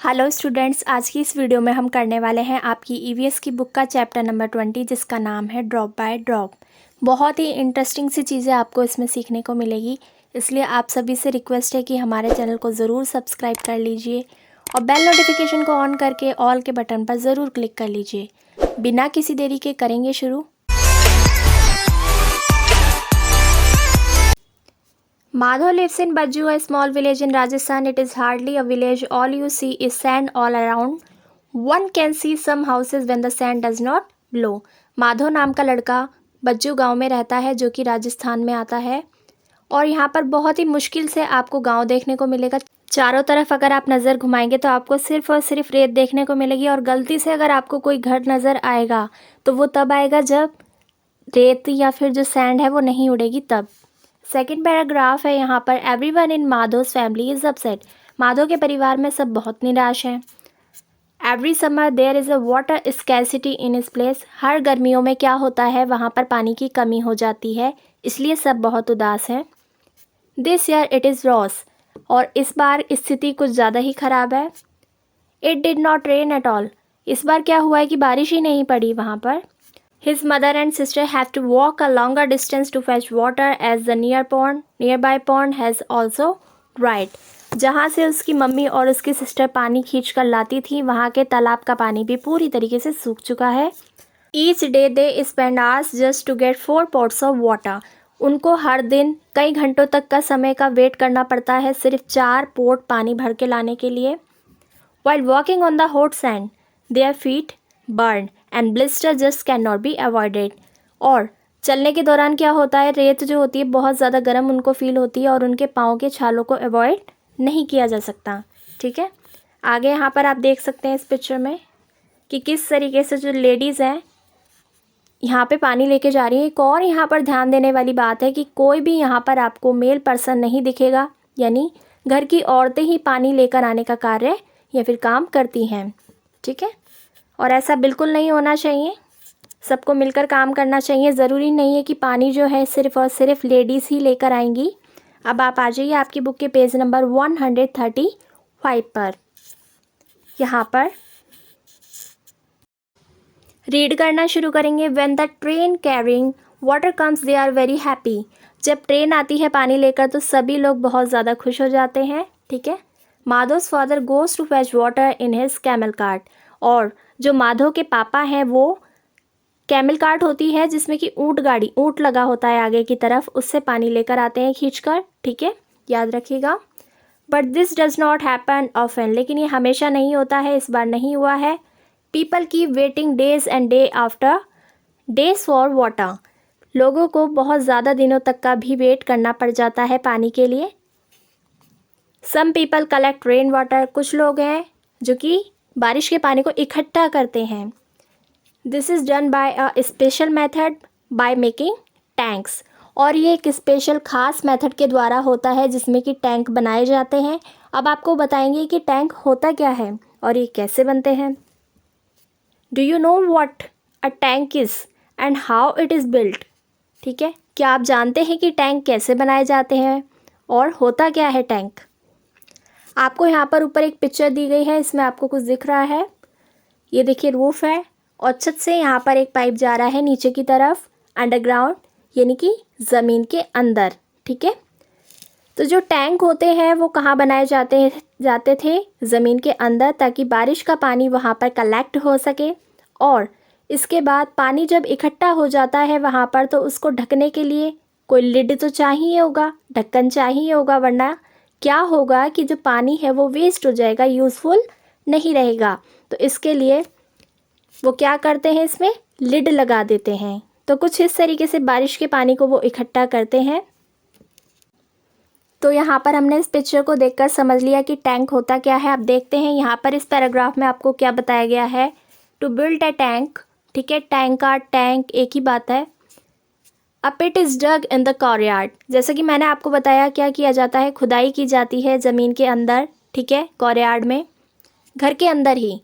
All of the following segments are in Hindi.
हेलो स्टूडेंट्स, आज की इस वीडियो में हम करने वाले हैं आपकी ईवीएस की बुक का चैप्टर नंबर 20 जिसका नाम है ड्रॉप बाय ड्रॉप। बहुत ही इंटरेस्टिंग सी चीज़ें आपको इसमें सीखने को मिलेगी, इसलिए आप सभी से रिक्वेस्ट है कि हमारे चैनल को ज़रूर सब्सक्राइब कर लीजिए और बेल नोटिफिकेशन को ऑन करके ऑल के बटन पर ज़रूर क्लिक कर लीजिए। बिना किसी देरी के करेंगे शुरू। Madho lives in Bajju, a small village in Rajasthan. It is hardly a village. All you see is sand all around. One can see some houses when the sand does not blow. Madho नाम का लड़का बज्जू गांव में रहता है जो कि राजस्थान में आता है और यहाँ पर बहुत ही मुश्किल से आपको गांव देखने को मिलेगा। चारों तरफ अगर आप नज़र घुमाएंगे तो आपको सिर्फ और सिर्फ रेत देखने को मिलेगी और गलती से अगर आपको कोई घर नज़र आएगा तो वो तब आएगा जब रेत या फिर जो सैंड है वो नहीं उड़ेगी तब। सेकेंड पैराग्राफ है यहाँ पर, everyone in Madho's family is upset. Madho के परिवार में सब बहुत निराश हैं। Every summer there is a water scarcity in इस प्लेस। हर गर्मियों में क्या होता है, वहाँ पर पानी की कमी हो जाती है, इसलिए सब बहुत उदास हैं। This year it is Ross, और इस बार स्थिति कुछ ज़्यादा ही ख़राब है। It did not rain at all. इस बार क्या हुआ है कि बारिश ही नहीं पड़ी वहाँ पर। His mother and sister have to walk a longer distance to fetch water as the nearby pond has also dried. जहाँ से उसकी मम्मी और उसकी सिस्टर पानी खींच कर लाती थी, वहाँ के तालाब का पानी भी पूरी तरीके से सूख चुका है। Each day they spend hours just to get 4 pots of water. उनको हर दिन कई घंटों तक का समय का वेट करना पड़ता है सिर्फ 4 पोट पानी भर के लाने के लिए। While walking on the hot sand, their feet burn and blister just cannot be avoided. और चलने के दौरान क्या होता है, रेत जो होती है बहुत ज़्यादा गर्म उनको फील होती है और उनके पाँव के छालों को अवॉइड नहीं किया जा सकता। ठीक है, आगे यहाँ पर आप देख सकते हैं इस पिक्चर में कि किस तरीके से जो लेडीज़ हैं यहाँ पे पानी लेके जा रही है। एक और यहाँ पर ध्यान देने वाली बात है कि कोई भी यहाँ पर आपको मेल पर्सन नहीं दिखेगा, यानी घर की औरतें ही पानी लेकर आने का कार्य या फिर काम करती हैं। ठीक है, और ऐसा बिल्कुल नहीं होना चाहिए, सबको मिलकर काम करना चाहिए। ज़रूरी नहीं है कि पानी जो है सिर्फ़ और सिर्फ लेडीज़ ही लेकर आएंगी। अब आप आ जाइए आपकी बुक के पेज नंबर 135 पर। यहाँ पर रीड करना शुरू करेंगे। When the train carrying water comes they are very happy. जब ट्रेन आती है पानी लेकर तो सभी लोग बहुत ज़्यादा खुश हो जाते हैं। ठीक है, Madho's father goes to fetch water in his camel cart. और जो माधो के पापा हैं वो कैमल कार्ट होती है जिसमें कि ऊँट लगा होता है आगे की तरफ, उससे पानी लेकर आते हैं खींचकर। ठीक है, याद रखिएगा। But this does not happen often. लेकिन ये हमेशा नहीं होता है, इस बार नहीं हुआ है। People keep waiting days and day after days for water. लोगों को बहुत ज़्यादा दिनों तक का भी वेट करना पड़ जाता है पानी के लिए। Some people collect rain water. कुछ लोग हैं जो कि बारिश के पानी को इकट्ठा करते हैं। This is done by a special method by making tanks. और ये एक स्पेशल खास मेथड के द्वारा होता है जिसमें कि टैंक बनाए जाते हैं। अब आपको बताएंगे कि टैंक होता क्या है और ये कैसे बनते हैं। Do you know what a tank is and how it is built. ठीक है, क्या आप जानते हैं कि टैंक कैसे बनाए जाते हैं और होता क्या है टैंक। आपको यहाँ पर ऊपर एक पिक्चर दी गई है, इसमें आपको कुछ दिख रहा है। ये देखिए रूफ है और छत से यहाँ पर एक पाइप जा रहा है नीचे की तरफ अंडरग्राउंड, यानी कि ज़मीन के अंदर। ठीक है, तो जो टैंक होते हैं वो कहाँ बनाए जाते थे, ज़मीन के अंदर, ताकि बारिश का पानी वहाँ पर कलेक्ट हो सके। और इसके बाद पानी जब इकट्ठा हो जाता है वहाँ पर तो उसको ढकने के लिए कोई लिड तो चाहिए होगा, ढक्कन चाहिए होगा, वरना क्या होगा कि जो पानी है वो वेस्ट हो जाएगा, यूज़फुल नहीं रहेगा। तो इसके लिए वो क्या करते हैं, इसमें लिड लगा देते हैं। तो कुछ इस तरीके से बारिश के पानी को वो इकट्ठा करते हैं। तो यहाँ पर हमने इस पिक्चर को देखकर समझ लिया कि टैंक होता क्या है। अब देखते हैं यहाँ पर इस पैराग्राफ में आपको क्या बताया गया है। To build a tank. ठीक है, टैंक का टैंक एक ही बात है। A pit is dug in the courtyard. जैसे कि मैंने आपको बताया क्या किया जाता है, खुदाई की जाती है ज़मीन के अंदर। ठीक है, कॉर्यार्ड में, घर के अंदर ही।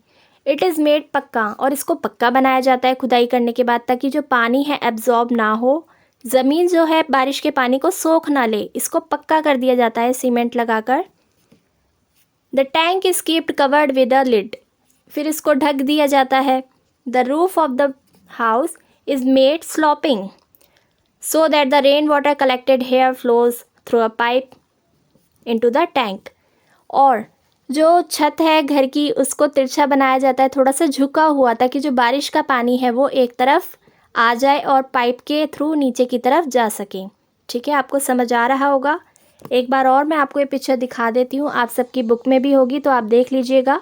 इट इज़ मेड पक्का, और इसको पक्का बनाया जाता है खुदाई करने के बाद, ताकि जो पानी है एब्जॉर्ब ना हो, ज़मीन जो है बारिश के पानी को सोख ना ले, इसको पक्का कर दिया जाता है सीमेंट लगाकर। The tank is keeped covered with a lid, फिर इसको ढक दिया जाता है. The roof of the house is made sloping so that the rain water collected here flows through a pipe into the tank. और जो छत है घर की उसको तिरछा बनाया जाता है, थोड़ा सा झुका हुआ, ताकि जो बारिश का पानी है वो एक तरफ आ जाए और पाइप के थ्रू नीचे की तरफ जा सके. ठीक है, आपको समझ आ रहा होगा. एक बार और मैं आपको ये पिक्चर दिखा देती हूँ, आप सबकी बुक में भी होगी तो आप देख लीजिएगा.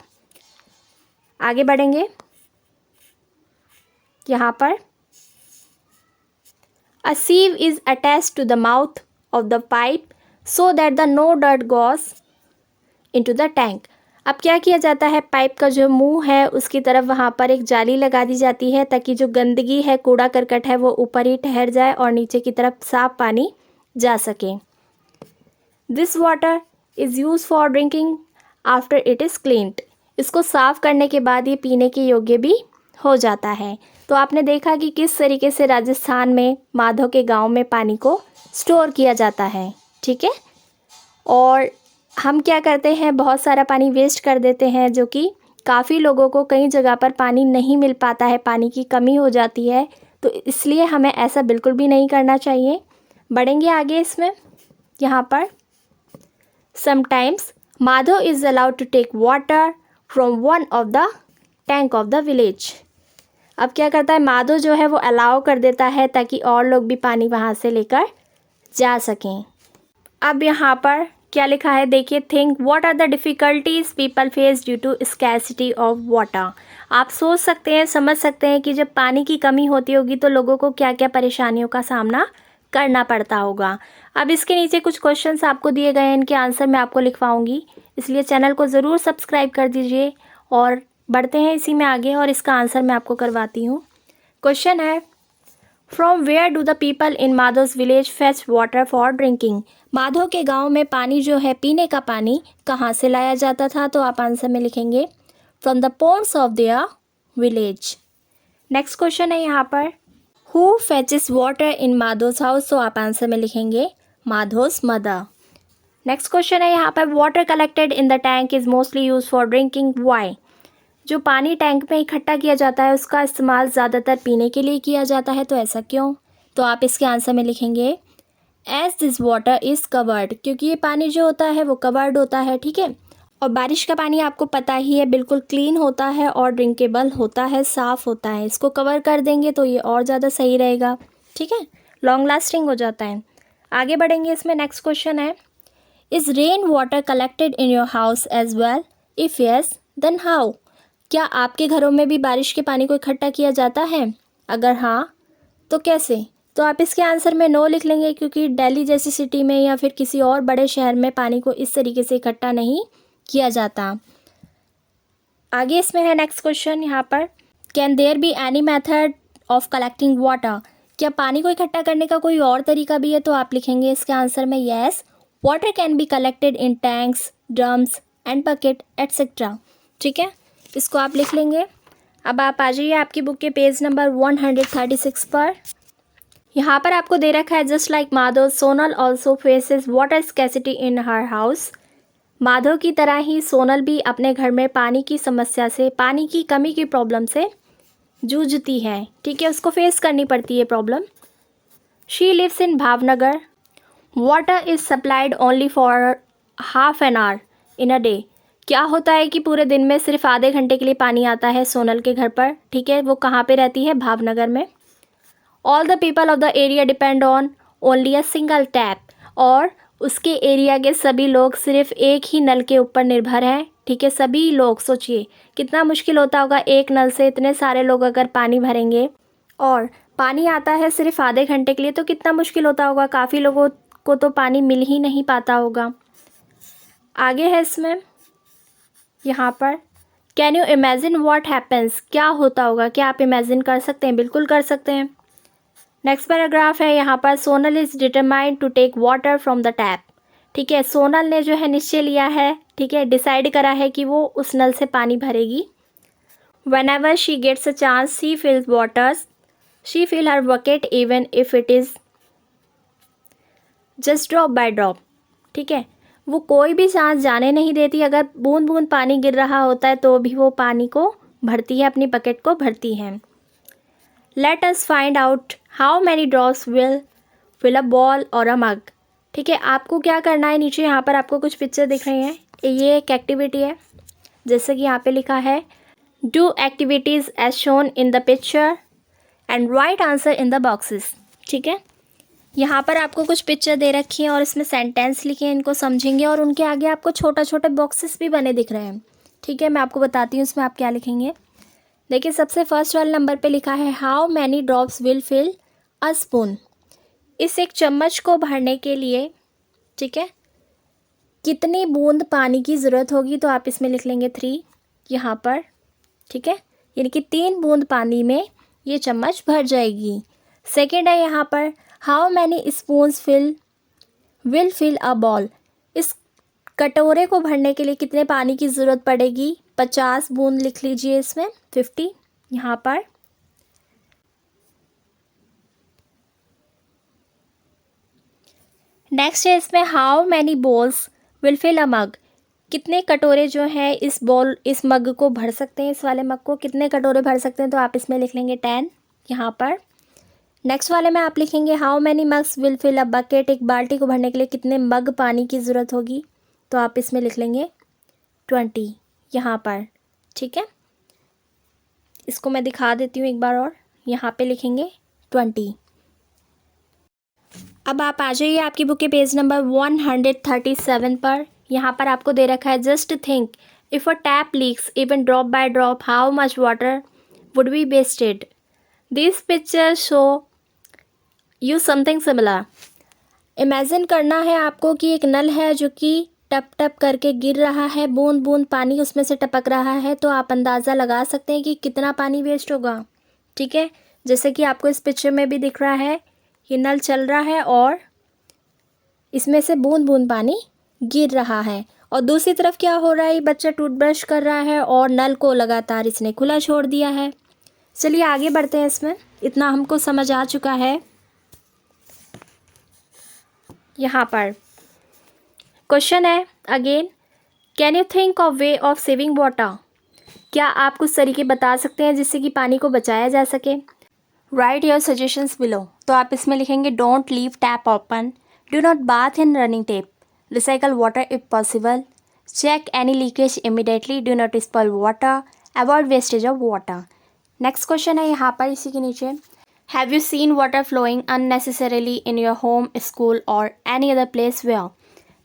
आगे बढ़ेंगे. यहाँ पर अ sieve is attached to the mouth of the pipe so that the no dirt goes into the tank. अब क्या किया जाता है, पाइप का जो मुंह है उसकी तरफ वहाँ पर एक जाली लगा दी जाती है ताकि जो गंदगी है, कूड़ा करकट है, वो ऊपर ही ठहर जाए और नीचे की तरफ साफ पानी जा सके. This water is use for drinking after it is cleaned. इसको साफ़ करने के बाद ये पीने के योग्य भी हो जाता है. तो आपने देखा कि किस तरीके से राजस्थान में माधो के गांव में पानी को स्टोर किया जाता है. ठीक है, और हम क्या करते हैं, बहुत सारा पानी वेस्ट कर देते हैं, जो कि काफ़ी लोगों को कई जगह पर पानी नहीं मिल पाता है, पानी की कमी हो जाती है. तो इसलिए हमें ऐसा बिल्कुल भी नहीं करना चाहिए. बढ़ेंगे आगे इसमें. यहाँ पर sometimes Madho is allowed to take water from one of the tank of the village. अब क्या करता है, माधो जो है वो अलाउ कर देता है ताकि और लोग भी पानी वहाँ से लेकर जा सकें. अब यहाँ पर क्या लिखा है देखिए, think what are the difficulties people face due to scarcity of water. आप सोच सकते हैं, समझ सकते हैं कि जब पानी की कमी होती होगी तो लोगों को क्या क्या परेशानियों का सामना करना पड़ता होगा. अब इसके नीचे कुछ क्वेश्चंस आपको दिए गए हैं, इनके आंसर मैं आपको लिखवाऊंगी, इसलिए चैनल को ज़रूर सब्सक्राइब कर दीजिए. और बढ़ते हैं इसी में आगे और इसका आंसर मैं आपको करवाती हूँ. क्वेश्चन है, from where do the people in Madho's village fetch water for drinking. Madho के गांव में पानी जो है, पीने का पानी कहाँ से लाया जाता था, तो आप आंसर में लिखेंगे from the ponds of their village. Next question है यहाँ पर, who fetches water in Madho's house, तो आप आंसर में लिखेंगे माधोज मदर. नेक्स्ट क्वेश्चन है यहाँ पर, water collected in the tank is mostly use for drinking, why. जो पानी टैंक में इकट्ठा किया जाता है उसका इस्तेमाल ज़्यादातर पीने के लिए किया जाता है, तो ऐसा क्यों, तो आप इसके आंसर में लिखेंगे as this water is covered, क्योंकि ये पानी जो होता है वो कवर्ड होता है. ठीक है, और बारिश का पानी आपको पता ही है बिल्कुल क्लीन होता है और ड्रिंकेबल होता है, साफ़ होता है. इसको कवर कर देंगे तो ये और ज़्यादा सही रहेगा. ठीक है, लॉन्ग लास्टिंग हो जाता है. आगे बढ़ेंगे इसमें. नेक्स्ट क्वेश्चन है, is rain water collected in your house as well, if yes then how. क्या आपके घरों में भी बारिश के पानी को इकट्ठा किया जाता है, अगर हाँ तो कैसे, तो आप इसके आंसर में नो लिख लेंगे, क्योंकि दिल्ली जैसी सिटी में या फिर किसी और बड़े शहर में पानी को इस तरीके से इकट्ठा नहीं किया जाता. आगे इसमें है नेक्स्ट क्वेश्चन यहाँ पर, can there be any method of collecting water. क्या पानी को इकट्ठा करने का कोई और तरीका भी है, तो आप लिखेंगे इसके आंसर में yes, water can be collected in tanks, drums and bucket etcetera. ठीक है, इसको आप लिख लेंगे. अब आप आ जाइए आपकी बुक के पेज नंबर 136 पर. यहाँ पर आपको दे रखा है, just like Madho Sonal also faces water scarcity in her house. Madho की तरह ही सोनल भी अपने घर में पानी की समस्या से, पानी की कमी की प्रॉब्लम से जूझती है. ठीक है, उसको फेस करनी पड़ती है problem. She lives in Bhavnagar. Water is supplied only for half an hour in a day. क्या होता है कि पूरे दिन में सिर्फ आधे घंटे के लिए पानी आता है सोनल के घर पर. ठीक है, वो कहाँ पे रहती है, भावनगर में. All the people of the area depend on only a single tap. और उसके एरिया के सभी लोग सिर्फ एक ही नल के ऊपर निर्भर हैं. ठीक है, सभी लोग, सोचिए कितना मुश्किल होता होगा, एक नल से इतने सारे लोग अगर पानी भरेंगे और पानी आता है सिर्फ आधे घंटे के लिए, तो कितना मुश्किल होता होगा. काफ़ी लोगों को तो पानी मिल ही नहीं पाता होगा. आगे है इसमें यहाँ पर, can you imagine what happens. क्या होता होगा, क्या आप इमेजिन कर सकते हैं, बिल्कुल कर सकते हैं. नेक्स्ट पैराग्राफ है यहाँ पर, Sonal is determined to take water from the tap. ठीक है, सोनल ने जो है निश्चय लिया है, ठीक है, डिसाइड करा है कि वो उस नल से पानी भरेगी. Whenever she gets a chance she fills waters, she fill her bucket even if it is just drop by drop. ठीक है, वो कोई भी सांस जाने नहीं देती। अगर बूंद बूंद पानी गिर रहा होता है तो भी वो पानी को भरती है, अपनी बकेट को भरती है। Let us find out how many drops will fill a bowl और अ मग। ठीक है, आपको क्या करना है, नीचे यहाँ पर आपको कुछ पिक्चर दिख रही हैं, ये एक एक्टिविटी है। जैसे कि यहाँ पे लिखा है do activities as shown in the picture and write answer in the boxes. ठीक है, यहाँ पर आपको कुछ पिक्चर दे रखी है और इसमें सेंटेंस लिखे हैं, इनको समझेंगे और उनके आगे आपको छोटा छोटे बॉक्सेस भी बने दिख रहे हैं। ठीक है, मैं आपको बताती हूँ इसमें आप क्या लिखेंगे। देखिए, सबसे फर्स्ट वाले नंबर पे लिखा है how many drops will fill a spoon. इस एक चम्मच को भरने के लिए, ठीक है, कितनी बूंद पानी की ज़रूरत होगी, तो आप इसमें लिख लेंगे 3 यहाँ पर। ठीक है, यानी कि 3 बूंद पानी में ये चम्मच भर जाएगी। सेकेंड है यहाँ पर how many spoons will fill a bowl. इस कटोरे को भरने के लिए कितने पानी की ज़रूरत पड़ेगी, 50 बूंद लिख लीजिए इसमें, 50 यहाँ पर। नेक्स्ट है इसमें how many bowls will fill a mug. कितने कटोरे जो हैं इस मग को भर सकते हैं, इस वाले मग को कितने कटोरे भर सकते हैं, तो आप इसमें लिख लेंगे 10 यहाँ पर। नेक्स्ट वाले में आप लिखेंगे how many mugs will fill a bucket. एक बाल्टी को भरने के लिए कितने मग पानी की ज़रूरत होगी, तो आप इसमें लिख लेंगे 20 यहाँ पर। ठीक है, इसको मैं दिखा देती हूँ एक बार और, यहाँ पे लिखेंगे 20। अब आप आ जाइए आपकी बुक के पेज नंबर 137 पर। यहाँ पर आपको दे रखा है just think if a tap leaks even drop by drop how much water would be wasted. This picture show you something similar. Imagine करना है आपको कि एक नल है जो कि टप टप करके गिर रहा है, बूंद बूंद पानी उसमें से टपक रहा है, तो आप अंदाज़ा लगा सकते हैं कि कितना पानी वेस्ट होगा। ठीक है, जैसे कि आपको इस पिक्चर में भी दिख रहा है, ये नल चल रहा है और इसमें से बूंद बूंद पानी गिर रहा है, और दूसरी तरफ क्या हो रहा है, ये बच्चा टूथब्रश कर रहा है और नल को लगातार इसने खुला छोड़ दिया है। चलिए आगे बढ़ते हैं, इसमें इतना हमको समझ आ चुका है। यहाँ पर क्वेश्चन है again, can you think of way of saving water. क्या आप कुछ तरीके बता सकते हैं जिससे कि पानी को बचाया जा सके। Write your suggestions below. तो आप इसमें लिखेंगे don't leave tap open, do not bath in running tap, recycle water if possible, check any leakage immediately, do not spoil water, avoid wastage of water. Next question है यहाँ पर इसी के नीचे, have you seen water flowing unnecessarily in your home, school और एनी अदर प्लेस वेयर।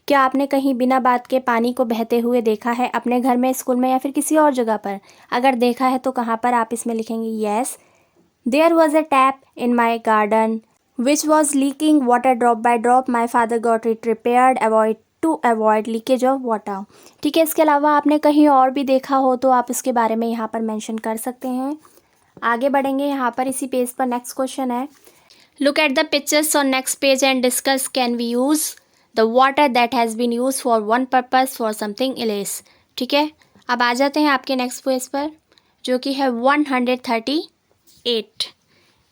क्या आपने कहीं बिना बात के पानी को बहते हुए देखा है, अपने घर में, स्कूल में या फिर किसी और जगह पर। अगर देखा है तो कहाँ पर, आप इसमें लिखेंगे yes. There was a tap in my garden which was leaking water drop by drop, my father got it repaired to avoid leakage of water. ठीक है, इसके अलावा आपने कहीं और भी देखा हो तो आप इसके बारे में यहाँ पर मेंशन कर सकते हैं। आगे बढ़ेंगे यहाँ पर इसी पेज पर। नेक्स्ट क्वेश्चन है, look at the pictures on next page and discuss can we use the water that has been use for one purpose for something else. ठीक है, अब आ जाते हैं आपके नेक्स्ट पेज पर जो कि है 138।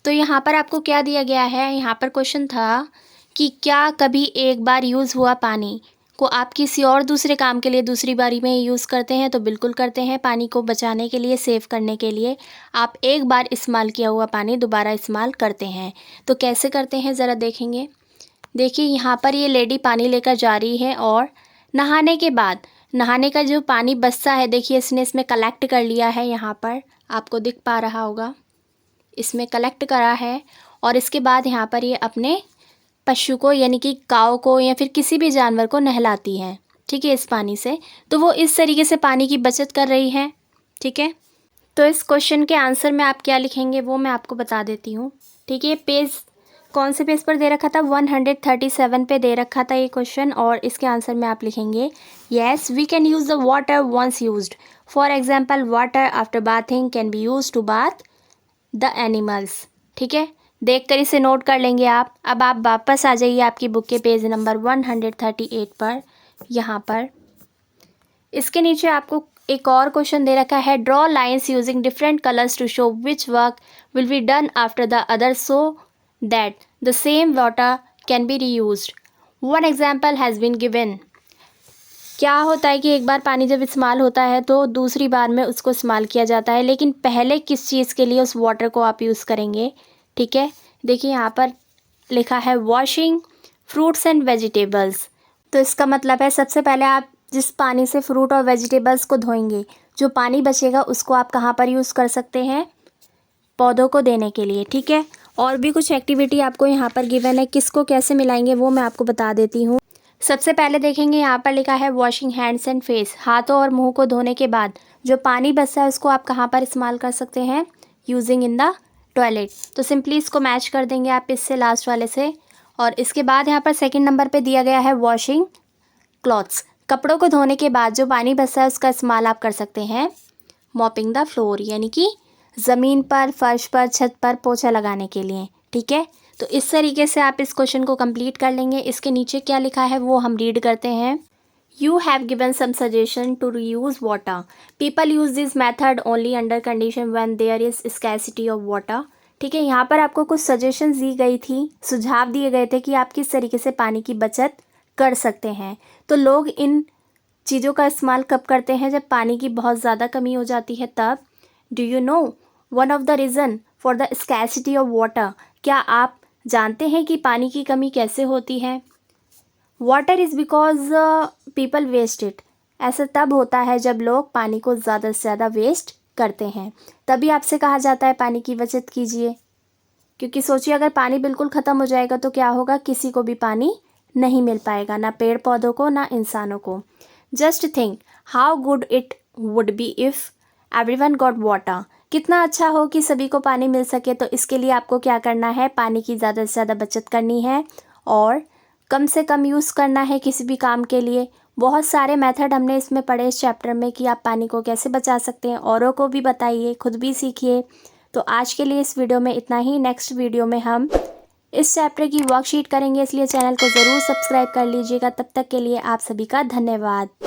तो यहाँ पर आपको क्या दिया गया है, यहाँ पर क्वेश्चन था कि क्या कभी एक बार यूज़ हुआ पानी को आप किसी और दूसरे काम के लिए दूसरी बारी में यूज़ करते हैं, तो बिल्कुल करते हैं। पानी को बचाने के लिए, सेव करने के लिए आप एक बार इस्तेमाल किया हुआ पानी दोबारा इस्तेमाल करते हैं। तो कैसे करते हैं ज़रा देखेंगे। देखिए, यहाँ पर ये लेडी पानी लेकर जा रही है और नहाने के बाद नहाने का जो पानी बचता है, देखिए इसने इसमें कलेक्ट कर लिया है, यहाँ पर आपको दिख पा रहा होगा, इसमें कलेक्ट करा है। और इसके बाद यहाँ पर ये अपने पशु को यानी कि काऊ को या फिर किसी भी जानवर को नहलाती है। ठीक है, इस पानी से, तो वो इस तरीके से पानी की बचत कर रही है। ठीक है, तो इस क्वेश्चन के आंसर में आप क्या लिखेंगे वो मैं आपको बता देती हूँ। ठीक है, पेज कौन से पेज पर दे रखा था, 137 पे दे रखा था ये क्वेश्चन, और इसके आंसर में आप लिखेंगे yes we can use the water once used, for example water after bathing can be use to bath the animals. ठीक है, देख कर इसे नोट कर लेंगे आप। अब आप वापस आ जाइए आपकी बुक के पेज नंबर 138 पर। यहाँ पर इसके नीचे आपको एक और क्वेश्चन दे रखा है, draw lines using different colours to show which work will be done after the other so that the same water can be reused. One example has been given. क्या होता है कि एक बार पानी जब इस्तेमाल होता है तो दूसरी बार में उसको इस्तेमाल किया जाता है, लेकिन पहले किस चीज़ के लिए उस वाटर को आप यूज़ करेंगे। ठीक है, देखिए यहाँ पर लिखा है वॉशिंग फ्रूट्स एंड वेजिटेबल्स। तो इसका मतलब है सबसे पहले आप जिस पानी से फ्रूट और वेजिटेबल्स को धोएंगे, जो पानी बचेगा उसको आप कहाँ पर यूज़ कर सकते हैं, पौधों को देने के लिए। ठीक है, और भी कुछ एक्टिविटी आपको यहाँ पर गिवन है, किसको कैसे मिलाएंगे वो मैं आपको बता देती हूँ। सबसे पहले देखेंगे यहाँ पर लिखा है वॉशिंग हैंड्स एंड फेस, हाथों और मुंह को धोने के बाद जो पानी बचता है उसको आप कहाँ पर इस्तेमाल कर सकते हैं, यूजिंग इन द टॉयलेट। तो सिंपली इसको मैच कर देंगे आप इससे, लास्ट वाले से। और इसके बाद यहाँ पर सेकंड नंबर पे दिया गया है वॉशिंग क्लॉथ्स, कपड़ों को धोने के बाद जो पानी बचता है उसका इस्तेमाल आप कर सकते हैं मॉपिंग द फ्लोर, यानी कि ज़मीन पर, फर्श पर, छत पर पोछा लगाने के लिए। ठीक है, तो इस तरीके से आप इस क्वेश्चन को कंप्लीट कर लेंगे। इसके नीचे क्या लिखा है वो हम रीड करते हैं। You have given some suggestion to reuse water, people use this method only under condition when there is scarcity of water. ठीक है, यहाँ पर आपको कुछ सजेशन दी गई थी, सुझाव दिए गए थे कि आप किस तरीके से पानी की बचत कर सकते हैं। तो लोग इन चीज़ों का इस्तेमाल कब करते हैं, जब पानी की बहुत ज़्यादा कमी हो जाती है तब। Do you know one of the reason for the scarcity of water, क्या आप जानते हैं कि पानी की कमी कैसे होती है। Water is because people waste it, ऐसा तब होता है जब लोग पानी को ज़्यादा से ज़्यादा वेस्ट करते हैं, तभी आपसे कहा जाता है पानी की बचत कीजिए। क्योंकि सोचिए अगर पानी बिल्कुल ख़त्म हो जाएगा तो क्या होगा, किसी को भी पानी नहीं मिल पाएगा, ना पेड़ पौधों को ना इंसानों को। Just think how good it would be if everyone got water, कितना अच्छा हो कि सभी को पानी मिल सके। तो इसके लिए आपको क्या करना है, पानी की ज़्यादा से ज़्यादा बचत करनी है और कम से कम यूज़ करना है किसी भी काम के लिए। बहुत सारे मेथड हमने इसमें पढ़े इस चैप्टर में कि आप पानी को कैसे बचा सकते हैं, औरों को भी बताइए, खुद भी सीखिए। तो आज के लिए इस वीडियो में इतना ही। नेक्स्ट वीडियो में हम इस चैप्टर की वर्कशीट करेंगे, इसलिए चैनल को ज़रूर सब्सक्राइब कर लीजिएगा। तब तक के लिए आप सभी का धन्यवाद।